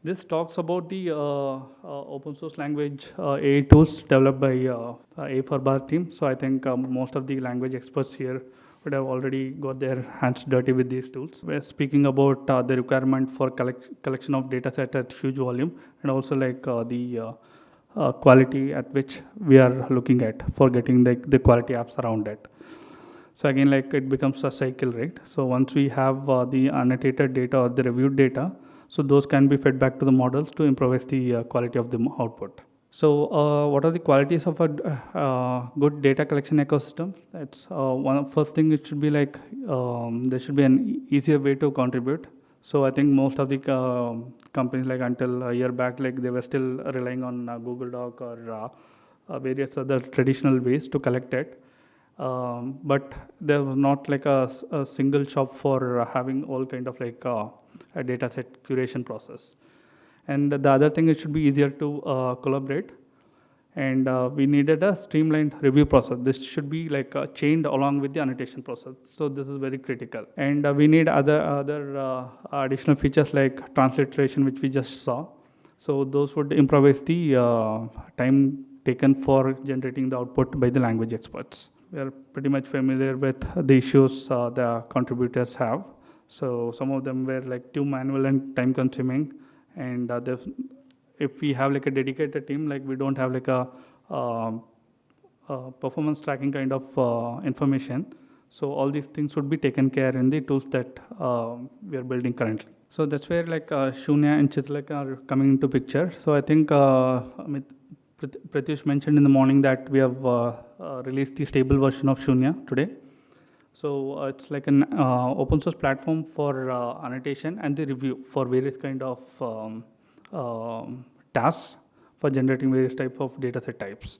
This talks about the open source language AI tools developed by A for Bar team. So I think most of the language experts here would have already got their hands dirty with these tools. We're speaking about the requirement for collection of data set at huge volume, and also like the quality at which we are looking at for getting the quality apps around it. So again, like it becomes a cycle, right? So once we have the annotated data or the reviewed data, so those can be fed back to the models to improve the quality of the output. So what are the qualities of a good data collection ecosystem? That's first thing. It should be like there should be an easier way to contribute. So I think most of the companies, like until a year back, like they were still relying on Google Doc or various other traditional ways to collect it. But there was not like a single shop for having all kind of like a data set curation process. And the other thing, it should be easier to collaborate. And we needed a streamlined review process. This should be like chained along with the annotation process. So this is very critical. And we need other additional features like transliteration, which we just saw. So those would improvise the time taken for generating the output by the language experts. We are pretty much familiar with the issues the contributors have. So some of them were like too manual and time consuming, and if we have like a dedicated team, like we don't have like a performance tracking kind of information. So all these things would be taken care in the tools that we are building currently. So that's where like Shunya and Chitlak are coming into picture. So I think Pratyush mentioned in the morning that we have released the stable version of Shunya today. So it's like an open source platform for annotation and the review for various kind of tasks for generating various type of dataset types.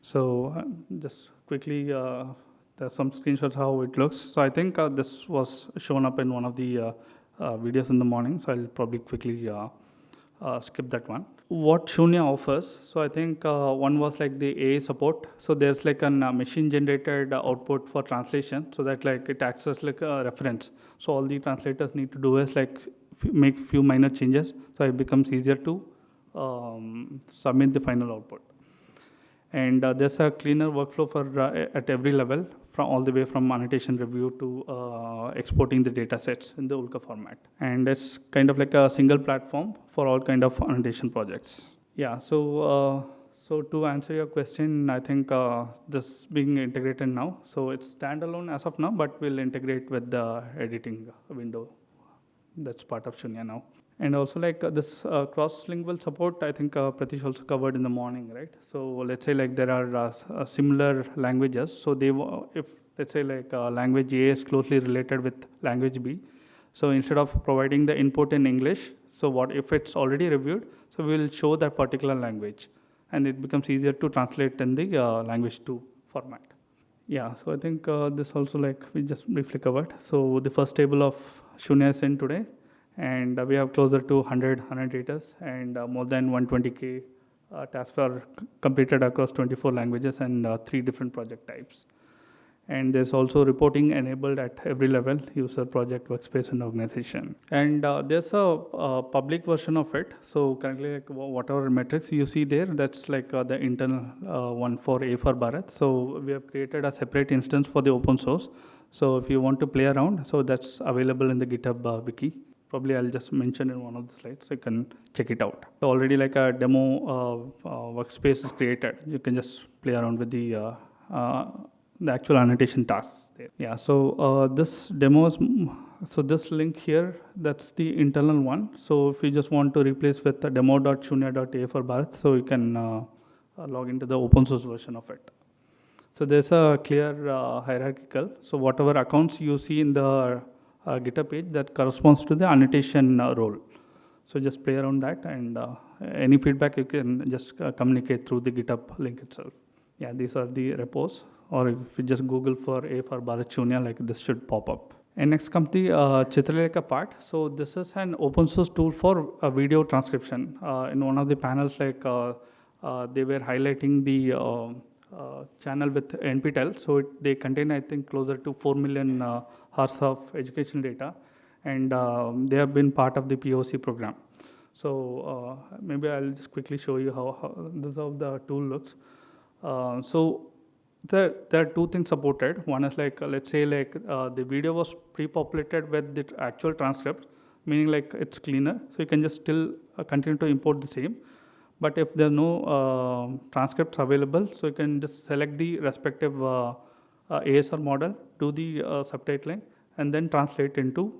So just quickly, there's some screenshots how it looks. So I think this was shown up in one of the videos in the morning. So I'll probably quickly skip that one. What Shunya offers, so I think one was like the AI support. So there's like a machine generated output for translation, so that like it acts as like a reference. So all the translators need to do is like make few minor changes, so it becomes easier to submit the final output. And there's a cleaner workflow for at every level, from all the way from annotation review to exporting the data sets in the ULCA format. And it's kind of like a single platform for all kind of annotation projects. Yeah, so to answer your question, I think this being integrated now. So it's standalone as of now, but we'll integrate with the editing window. That's part of Shunya now. And also like this cross-lingual support, I think Pratish also covered in the morning, right? So let's say like there are similar languages. So if let's say like language A is closely related with language B, so instead of providing the input in English, so what if it's already reviewed? So we will show that particular language, and it becomes easier to translate in the language 2 format. Yeah, so I think this also like we just briefly covered. So the first table of Shunya is in today, and we have closer to 100 annotators, and more than 120K tasks are completed across 24 languages and 3 different project types. And there's also reporting enabled at every level: user, project, workspace, and organization. And there's a public version of it. So currently, like whatever metrics you see there, that's like the internal one for A for Bharat. So we have created a separate instance for the open source. So if you want to play around, so that's available in the GitHub wiki. Probably I'll just mention in one of the slides, so you can check it out. So already like a demo workspace is created. You can just play around with the actual annotation tasks there. Yeah, so this demo is, so this link here, that's the internal one. So if you just want to replace with the demo.shunya.a for Bharat, so you can log into the open source version of it. So there's a clear hierarchical. So whatever accounts you see in the GitHub page, that corresponds to the annotation role. So just play around that, and any feedback you can just communicate through the GitHub link itself. Yeah, these are the repos, or if you just Google for A for Bharat Shunya, like this should pop up. And next comes the Chitralekha part. So this is an open source tool for video transcription. In one of the panels, like they were highlighting the channel with NPTEL. So they contain, I think, closer to 4 million hours of educational data, and they have been part of the POC program. Maybe I'll just quickly show you how this is how the tool looks. So there are two things supported. One is like let's say like the video was pre-populated with the actual transcript, meaning like it's cleaner, so you can just still continue to import the same. But if there are no transcripts available, so you can just select the respective ASR model, do the subtitling, and then translate into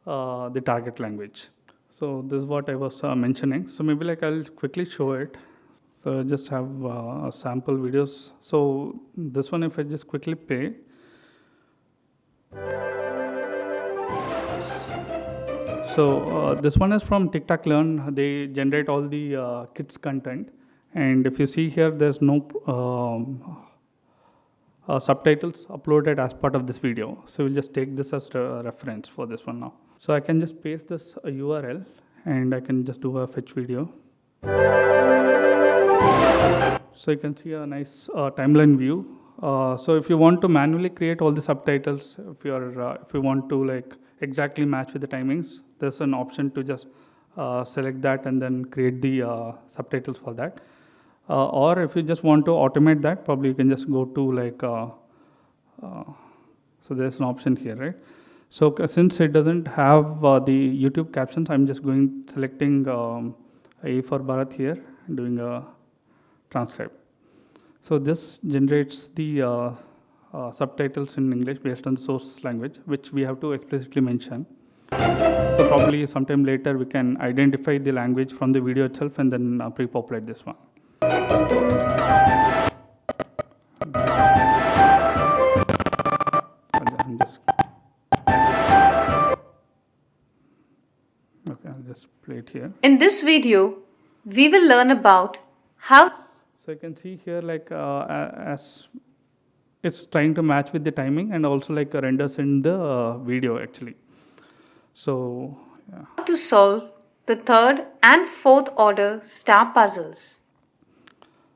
the target language. So this is what I was mentioning. So maybe like I'll quickly show it. So I just have sample videos. So this one, if I just quickly play. So this one is from TikTok Learn. They generate all the kids content, and if you see here, there's no subtitles uploaded as part of this video. So we'll just take this as a reference for this one now. So I can just paste this URL and I can just do a fetch video. So you can see a nice timeline view. So if you want to manually create all the subtitles, if you want to like exactly match with the timings, there's an option to just select that and then create the subtitles for that. Or if you just want to automate that, probably you can just go to like so there's an option here, right? So since it doesn't have the YouTube captions, I'm just selecting A for Bharat here, doing a transcribe. So this generates the subtitles in English based on the source language, which we have to explicitly mention. So probably sometime later we can identify the language from the video itself and then pre-populate this one. Okay, I'll just play it here. In this video, we will learn about how. So you can see here like as it's trying to match with the timing and also like renders in the video actually. So yeah. How to solve the third and fourth order star puzzles.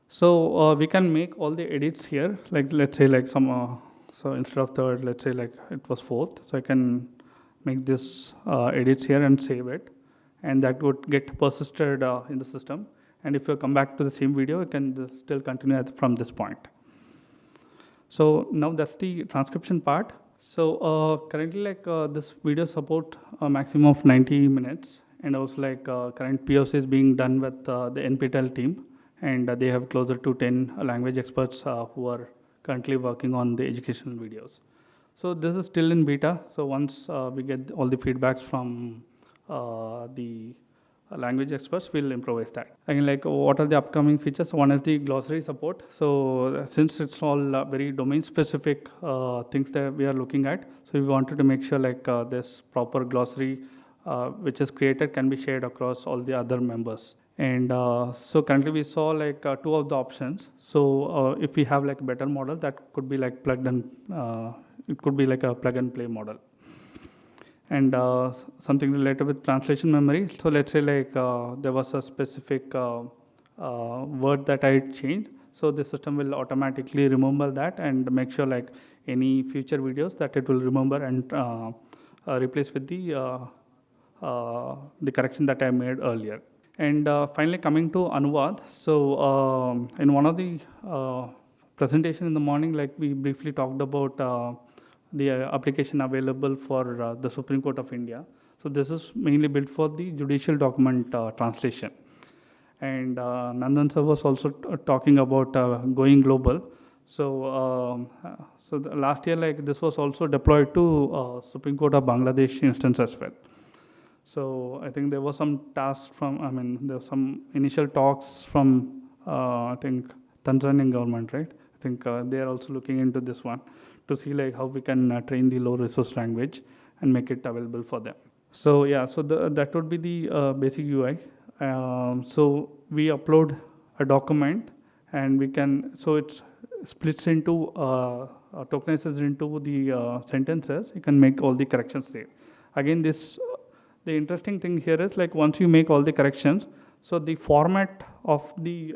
So we can make all the edits here, like let's say like some so instead of third, let's say like it was fourth, so I can make this edits here and save it, and that would get persisted in the system. And if you come back to the same video, you can still continue from this point. So now that's the transcription part. So currently like this video support a maximum of 90 minutes, and also like current POC is being done with the NPTEL team, and they have closer to 10 language experts who are currently working on the educational videos. So this is still in beta. So once we get all the feedbacks from the language experts, will improvise that. Again, like what are the upcoming features? One is the glossary support. So since it's all very domain specific things that we are looking at, so we wanted to make sure like this proper glossary which is created can be shared across all the other members. And so currently we saw like two of the options. So if we have like a better model, that could be like plugged and it could be like a plug and play model. And something related with translation memory. So let's say like there was a specific word that I changed. So the system will automatically remember that and make sure like any future videos that it will remember and replace with the correction that I made earlier. And finally coming to Anuvad. So in one of the presentation in the morning, like we briefly talked about the application available for the Supreme Court of India. So this is mainly built for the judicial document translation. And Nandan sir was also talking about going global. So so last year, like this was also deployed to Supreme Court of Bangladesh instance as well. So I think there was some tasks from, I mean, there were some initial talks from, I think, Tanzanian government, right? I think they are also looking into this one to see like how we can train the low resource language and make it available for them. So yeah, so that would be the basic UI. So we upload a document and we can, so it splits into, tokenizes into the sentences. You can make all the corrections there. Again, the interesting thing here is like once you make all the corrections, so the format of the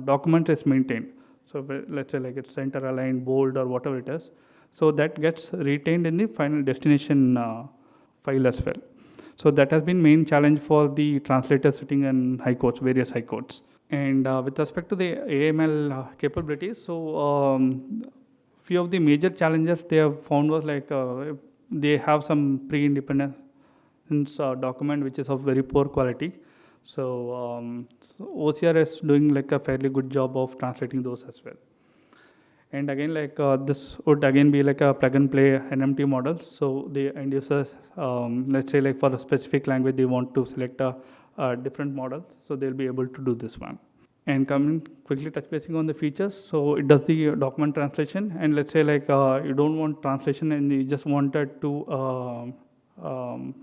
document is maintained. So let's say like it's center aligned, bold, or whatever it is. So that gets retained in the final destination file as well. So that has been main challenge for the translators sitting in high courts, various high courts. And with respect to the AML capabilities, so few of the major challenges they have found was like they have some pre-independence document which is of very poor quality. So OCR is doing like a fairly good job of translating those as well. And again, like this would again be like a plug and play NMT model. So the end users, let's say like for a specific language, they want to select a different model. So they'll be able to do this one. And coming quickly touch basing on the features, so it does the document translation. And let's say like you don't want translation and you just wanted to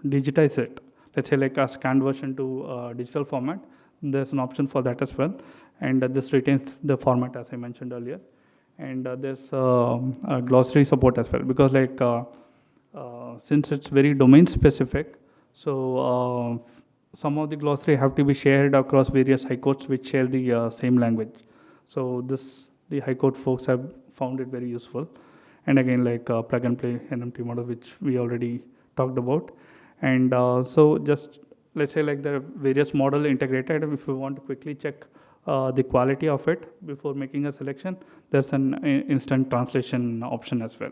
digitize it. Let's say like a scanned version to digital format. There's an option for that as well, and this retains the format as I mentioned earlier. And there's a glossary support as well, because like since it's very domain specific, so some of the glossary have to be shared across various high courts which share the same language. So this the high court folks have found it very useful. And again, like plug and play NMT model, which we already talked about. And so just let's say like there are various model integrated. If you want to quickly check the quality of it before making a selection, there's an instant translation option as well.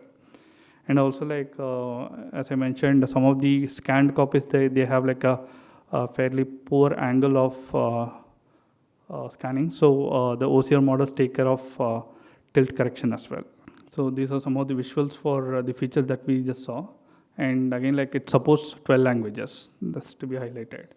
And also like as I mentioned, some of the scanned copies they have like a fairly poor angle of scanning. So the OCR models take care of tilt correction as well. So these are some of the visuals for the features that we just saw. And again, like it supports 12 languages. That's to be highlighted.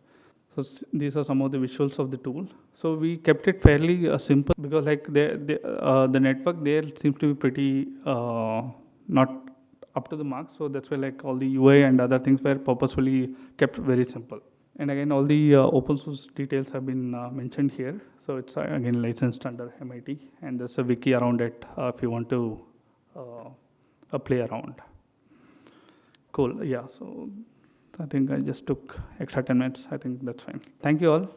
So these are some of the visuals of the tool. So we kept it fairly simple, because like the network there seems to be pretty not up to the mark. So that's why like all the UI and other things were purposefully kept very simple. And again, all the open source details have been mentioned here. So it's again licensed under MIT, and there's a wiki around it if you want to play around. Cool. Yeah. So I think I just took extra 10 minutes. I think that's fine. Thank you all.